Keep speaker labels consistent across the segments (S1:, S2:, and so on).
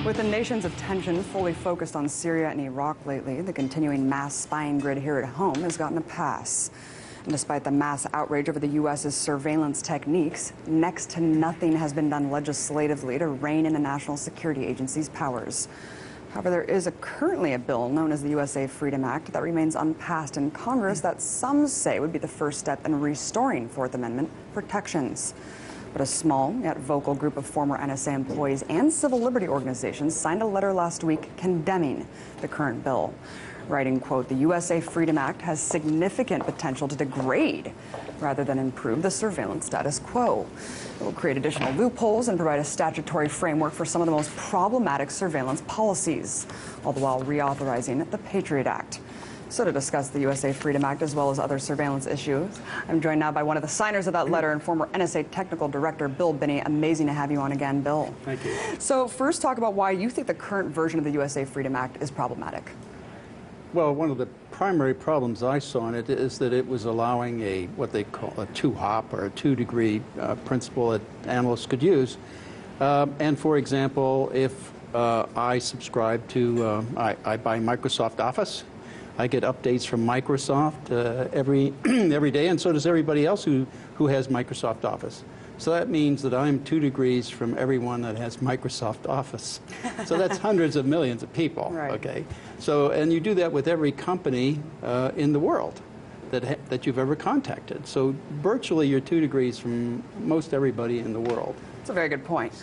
S1: With the nation's attention fully focused on Syria and Iraq lately, the continuing mass spying grid here at home has gotten a pass. And despite the mass outrage over the U.S.'s surveillance techniques, next to nothing has been done legislatively to rein in the National Security Agency's powers. However, there is currently a bill known as the USA Freedom Act that remains unpassed in Congress that some say would be the first step in restoring Fourth Amendment protections. But a small yet vocal group of former NSA employees and civil liberty organizations signed a letter last week condemning the current bill, writing, quote, "The USA Freedom Act has significant potential to degrade rather than improve the surveillance status quo. It will create additional loopholes and provide a statutory framework for some of the most problematic surveillance policies, all the while reauthorizing the Patriot Act." So to discuss the USA Freedom Act as well as other surveillance issues, I'm joined now by one of the signers of that letter and former NSA Technical Director, Bill Binney. Amazing to have you on again, Bill.
S2: Thank you.
S1: So first, talk about why you think the current version of the USA Freedom Act is problematic.
S2: Well, one of the primary problems I saw in it is that it was allowing what they call a two-hop or a two-degree principle that analysts could use. And for example, if I subscribe to, I buy Microsoft Office, I get updates from Microsoft every day, and so does everybody else who has Microsoft Office. So that means that I'm 2 degrees from everyone that has Microsoft Office. So that's hundreds of millions of people.
S1: Right.
S2: Okay. So, and you do that with every company in the world that you've ever contacted. So virtually you're 2 degrees from most everybody in the world.
S1: That's a very good point.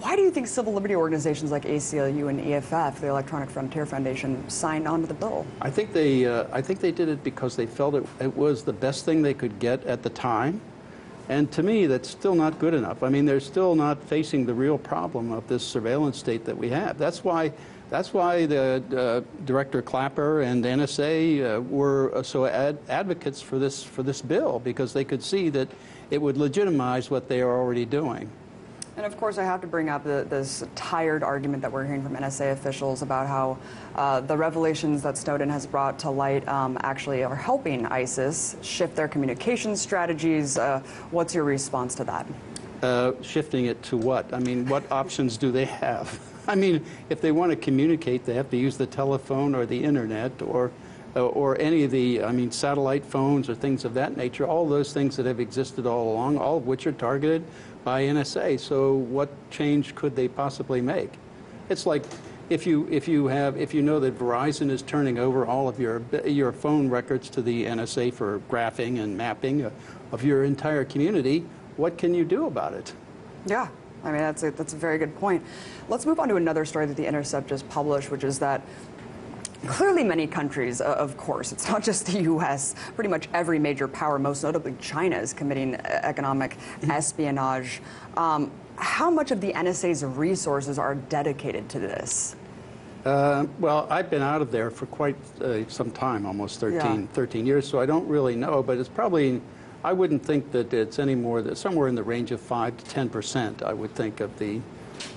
S1: Why do you think civil liberty organizations like ACLU and EFF, the Electronic Frontier Foundation, signed on to the bill?
S2: I think they did it because they felt it was the best thing they could get at the time. And to me, that's still not good enough. I mean, they're still not facing the real problem of this surveillance state that we have. That's why the Director Clapper and NSA were so advocates for this bill, because they could see that it would legitimize what they are already doing.
S1: And of course, I have to bring up this tired argument that we're hearing from NSA officials about how the revelations that Snowden has brought to light actually are helping ISIS shift their communication strategies. What's your response to that?
S2: Shifting it to what? I mean, what options do they have? I mean, if they want to communicate, they have to use the telephone or the internet or any of the, I mean, satellite phones or things of that nature, all those things that have existed all along, all of which are targeted by NSA. So what change could they possibly make? It's like if you know that Verizon is turning over all of your phone records to the NSA for graphing and mapping of your entire community, what can you do about it?
S1: Yeah. I mean, that's a very good point. Let's move on to another story that The Intercept just published, which is that clearly many countries, of course, it's not just the U.S., pretty much every major power, most notably China, is committing economic espionage. How much of the NSA's resources are dedicated to this?
S2: Well, I've been out of there for quite some time, almost 13 years, so I don't really know, but it's probably, I wouldn't think that it's any more than somewhere in the range of 5 to 10%, I would think, of the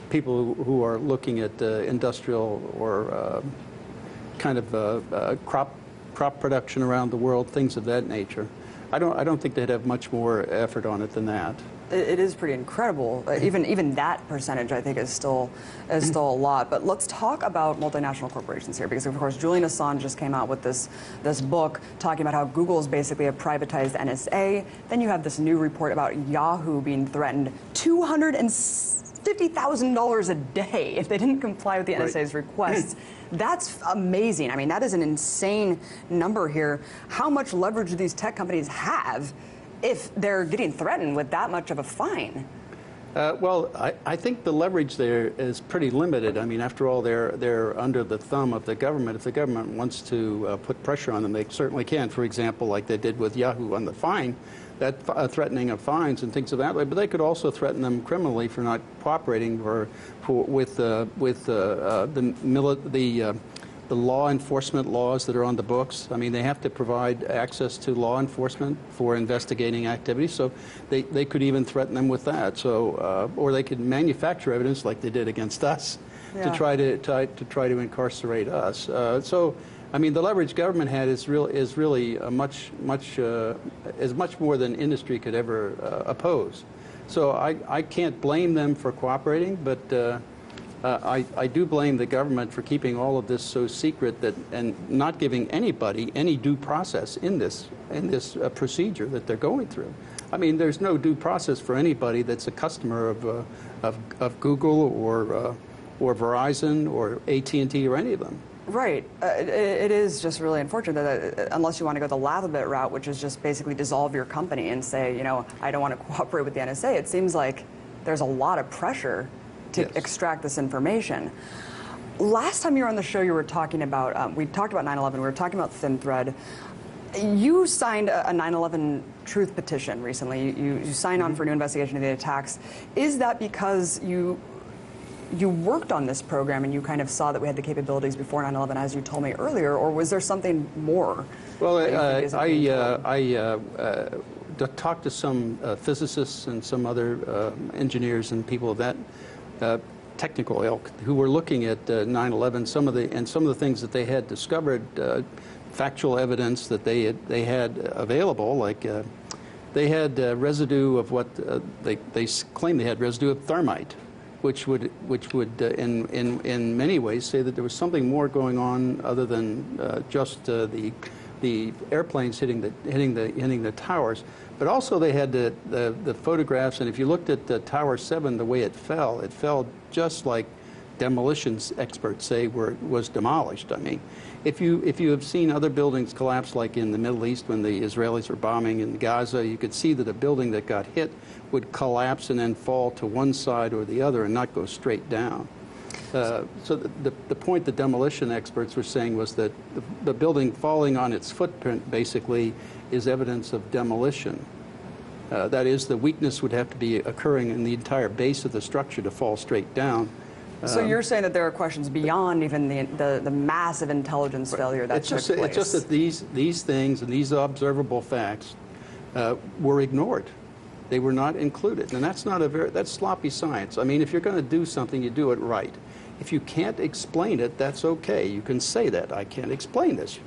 S2: people who are looking at industrial or kind of crop production around the world, things of that nature. I don't think they'd have much more effort on it than that.
S1: It is pretty incredible. Even that percentage, I think, is still a lot. But let's talk about multinational corporations here, because of course Julian Assange just came out with this book talking about how Google is basically a privatized NSA. Then you have this new report about Yahoo being threatened $250,000 a day if they didn't comply with the NSA's requests. That's amazing. I mean, that is an insane number here. How much leverage do these tech companies have if they're getting threatened with that much of a fine?
S2: Well, I think the leverage there is pretty limited. I mean, after all, they're under the thumb of the government. If the government wants to put pressure on them, they certainly can. For example, like they did with Yahoo on the fine, that threatening of fines and things of that way. But they could also threaten them criminally for not cooperating with the law enforcement laws that are on the books. I mean, they have to provide access to law enforcement for investigating activities, so they could even threaten them with that. So, or they could manufacture evidence like they did against us to try to incarcerate us. So, I mean, the leverage government had is really much more than industry could ever oppose. So I can't blame them for cooperating, but I do blame the government for keeping all of this so secret and not giving anybody any due process in this procedure that they're going through. I mean, there's no due process for anybody that's a customer of Google or Verizon or AT&T or any of them.
S1: Right. It is just really unfortunate that unless you want to go the Lathabit route, which is just basically dissolve your company and say, you know, I don't want to cooperate with the NSA, it seems like there's a lot of pressure to extract this information. Last time you were on the show, you were talking about, we talked about 9/11, we were talking about Thin Thread. You signed a 9/11 truth petition recently. You signed on for a new investigation of the attacks. Is that because you worked on this program and you kind of saw that we had the capabilities before 9/11, as you told me earlier, or was there something more?
S2: Well, I talked to some physicists and some other engineers and people of that technical ilk who were looking at 9/11. Some of the things that they had discovered, factual evidence that they had available, like they had residue of what they claimed they had residue of thermite, which would in many ways say that there was something more going on other than just the airplanes hitting the towers. But also they had the photographs, and if you looked at Tower 7, the way it fell just like demolitions experts say was demolished. I mean, if you have seen other buildings collapse, like in the Middle East when the Israelis were bombing in Gaza, you could see that a building that got hit would collapse and then fall to one side or the other and not go straight down. So the point the demolition experts were saying was that the building falling on its footprint basically is evidence of demolition. That is, the weakness would have to be occurring in the entire base of the structure to fall straight down.
S1: So you're saying that there are questions beyond even the massive intelligence failure that took place?
S2: It's just that these things and these observable facts were ignored. They were not included, and that's sloppy science. I mean, if you're going to do something, you do it right. If you can't explain it, that's okay. You can say that. I can't explain this.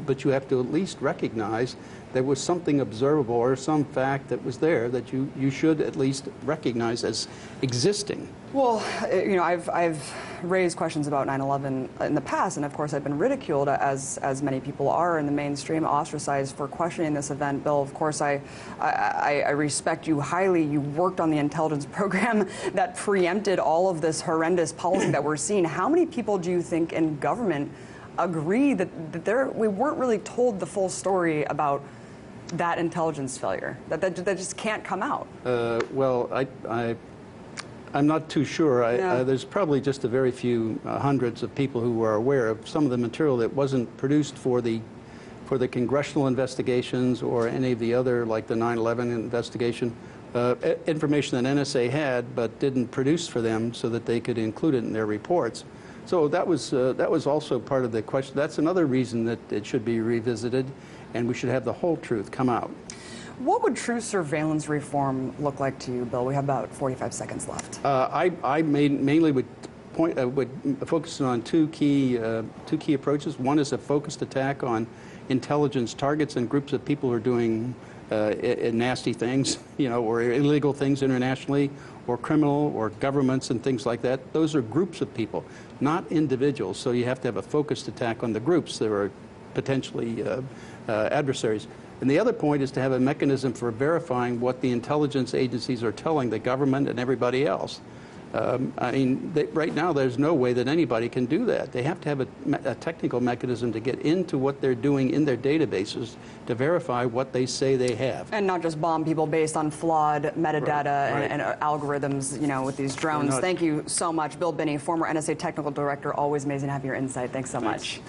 S2: But you have to at least recognize there was something observable or some fact that was there that you should at least recognize as existing.
S1: Well, you know, I've raised questions about 9/11 in the past, and of course I've been ridiculed, as many people are in the mainstream, ostracized for questioning this event. Bill, of course, I respect you highly. You worked on the intelligence program that preempted all of this horrendous policy that we're seeing. How many people do you think in government agree that we weren't really told the full story about that intelligence failure, that just can't come out?
S2: Well, I'm not too sure. There's probably just a very few hundreds of people who are aware of some of the material that wasn't produced for the congressional investigations or any of the other, like the 9/11 investigation, information that NSA had but didn't produce for them so that they could include it in their reports. So that was also part of the question. That's another reason that it should be revisited, and we should have the whole truth come out.
S1: What would true surveillance reform look like to you, Bill? We have about 45 seconds left.
S2: I mainly would focus on two key approaches. One is a focused attack on intelligence targets and groups of people who are doing nasty things, you know, or illegal things internationally, or criminal, or governments and things like that. Those are groups of people, not individuals. So you have to have a focused attack on the groups that are potentially adversaries. And the other point is to have a mechanism for verifying what the intelligence agencies are telling the government and everybody else. I mean, right now there's no way that anybody can do that. They have to have a technical mechanism to get into what they're doing in their databases to verify what they say they have.
S1: And not just bomb people based on flawed metadata and algorithms, you know, with these drones. Thank you so much. Bill Binney, former NSA technical director. Always amazing to have your insight. Thanks so much.